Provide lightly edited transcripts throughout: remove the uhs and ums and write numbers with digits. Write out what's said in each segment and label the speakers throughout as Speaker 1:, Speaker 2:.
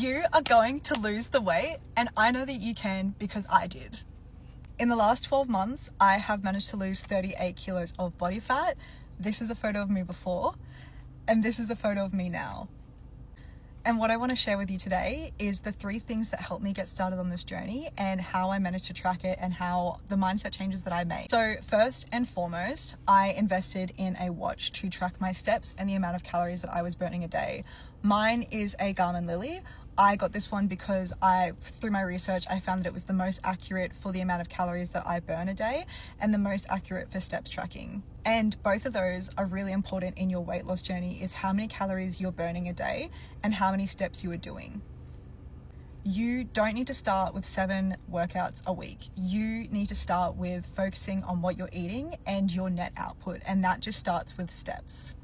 Speaker 1: You are going to lose the weight, and I know that you can because I did. In the last 12 months, I have managed to lose 38 kilos of body fat. This is a photo of me before, and this is a photo of me now. And what I want to share with you today is the 3 things that helped me get started on this journey and how I managed to track it and how the mindset changes that I made. So first and foremost, I invested in a watch to track my steps and the amount of calories that I was burning a day. Mine is a Garmin Lily. I got this one because through my research, I found that it was the most accurate for the amount of calories that I burn a day and the most accurate for steps tracking. And both of those are really important in your weight loss journey, is how many calories you're burning a day and how many steps you are doing. You don't need to start with 7 workouts a week. You need to start with focusing on what you're eating and your net output, and that just starts with steps.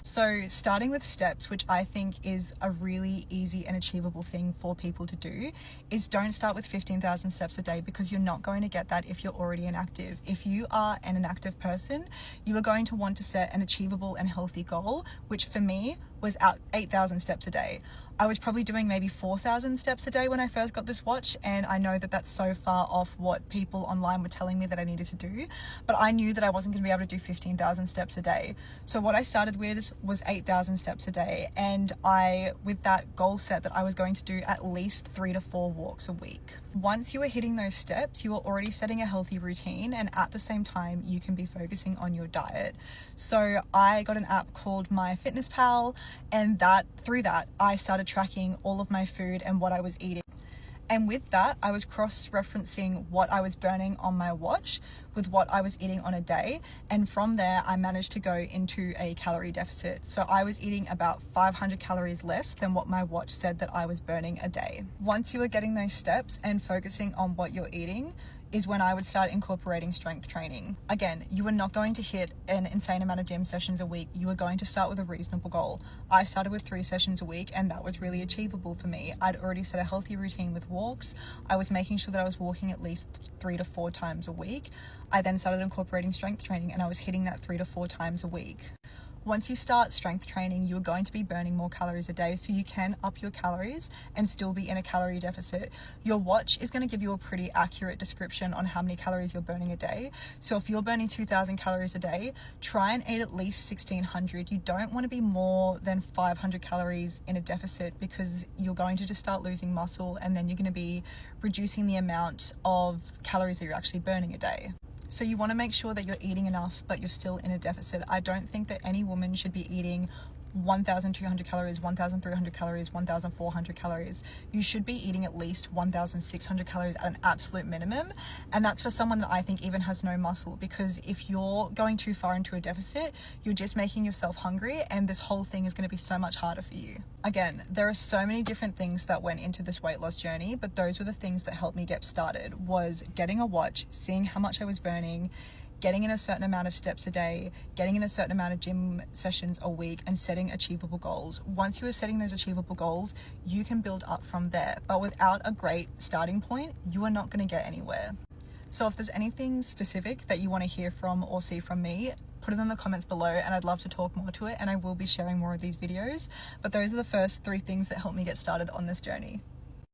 Speaker 1: So starting with steps, which I think is a really easy and achievable thing for people to do, is don't start with 15,000 steps a day, because you're not going to get that if you're already inactive. If you are an inactive person, you are going to want to set an achievable and healthy goal, which for me was 8,000 steps a day. I was probably doing maybe 4,000 steps a day when I first got this watch, and I know that that's so far off what people online were telling me that I needed to do, but I knew that I wasn't going to be able to do 15,000 steps a day. So what I started with was 8,000 steps a day, and with that goal set that I was going to do at least 3 to 4 walks a week. Once you are hitting those steps, you are already setting a healthy routine, and at the same time, you can be focusing on your diet. So I got an app called MyFitnessPal, and through that, I started tracking all of my food and what I was eating. And with that, I was cross-referencing what I was burning on my watch with what I was eating on a day. And from there, I managed to go into a calorie deficit. So I was eating about 500 calories less than what my watch said that I was burning a day. Once you are getting those steps and focusing on what you're eating, is when I would start incorporating strength training. Again, you are not going to hit an insane amount of gym sessions a week. You are going to start with a reasonable goal. I started with 3 sessions a week, and that was really achievable for me. I'd already set a healthy routine with walks. I was making sure that I was walking at least 3 to 4 times a week. I then started incorporating strength training, and I was hitting that 3 to 4 times a week. Once you start strength training, you're going to be burning more calories a day, so you can up your calories and still be in a calorie deficit. Your watch is going to give you a pretty accurate description on how many calories you're burning a day. So if you're burning 2,000 calories a day, try and eat at least 1,600. You don't want to be more than 500 calories in a deficit, because you're going to just start losing muscle, and then you're going to be reducing the amount of calories that you're actually burning a day. So you want to make sure that you're eating enough, but you're still in a deficit. I don't think that any woman should be eating 1,200 calories, 1,300 calories, 1,400 calories. You should be eating at least 1,600 calories at an absolute minimum. And that's for someone that I think even has no muscle, because if you're going too far into a deficit, you're just making yourself hungry, and this whole thing is going to be so much harder for you. Again, there are so many different things that went into this weight loss journey, but those were the things that helped me get started. Was getting a watch, seeing how much I was burning, getting in a certain amount of steps a day, getting in a certain amount of gym sessions a week, and setting achievable goals. Once you are setting those achievable goals, you can build up from there. But without a great starting point, you are not going to get anywhere. So if there's anything specific that you want to hear from or see from me, put it in the comments below, and I'd love to talk more to it, and I will be sharing more of these videos. But those are the first 3 things that helped me get started on this journey.